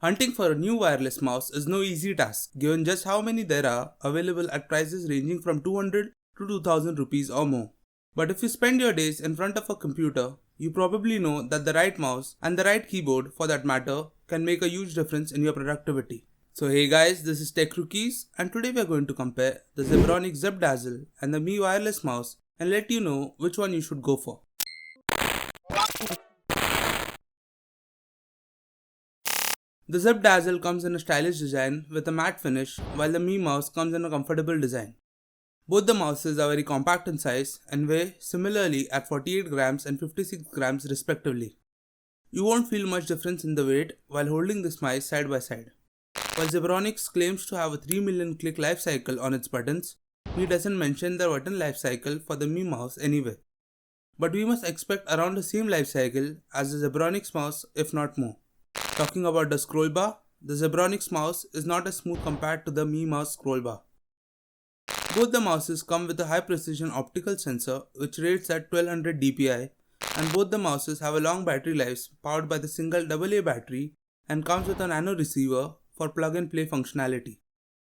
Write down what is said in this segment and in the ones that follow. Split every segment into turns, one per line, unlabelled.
Hunting for a new wireless mouse is no easy task given just how many there are available at prices ranging from 200 to 2000 rupees or more. But if you spend your days in front of a computer, you probably know that the right mouse and the right keyboard for that matter can make a huge difference in your productivity. So hey guys, this is Tech Rookies and today we are going to compare the Zebronics Zeb Dazzle and the Mi wireless mouse and let you know which one you should go for. The Zeb Dazzle comes in a stylish design with a matte finish, while the Mi mouse comes in a comfortable design. Both the mouses are very compact in size and weigh similarly at 48 grams and 56 grams respectively. You won't feel much difference in the weight while holding this mouse side by side. While Zebronics claims to have a 3 million click life cycle on its buttons, Mi doesn't mention the button life cycle for the Mi mouse anyway. But we must expect around the same life cycle as the Zebronics mouse, if not more. Talking about the scroll bar, the Zebronics mouse is not as smooth compared to the Mi mouse scroll bar. Both the mouses come with a high precision optical sensor which rates at 1200 dpi, and both the mouses have a long battery lives powered by the single AA battery and comes with a nano receiver for plug and play functionality.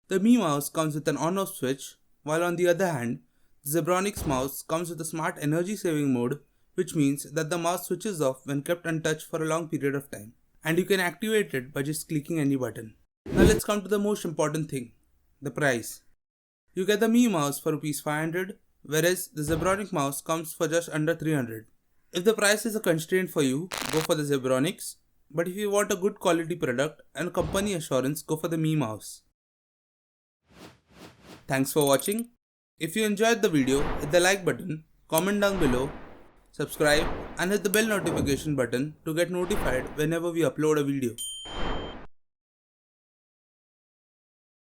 The Mi mouse comes with an on-off switch, while on the other hand, the Zebronics mouse comes with a smart energy saving mode, which means that the mouse switches off when kept untouched for a long period of time, and you can activate it by just clicking any button. Now let's come to the most important thing, the price. You get the Mi mouse for Rs 500, whereas the Zebronics mouse comes for just under 300. If the price is a constraint for you, go for the Zebronics, but if you want a good quality product and company assurance, go for the Mi mouse. Thanks for watching. If you enjoyed the video, hit the like button, comment down below, subscribe and hit the bell notification button to get notified whenever we upload a video.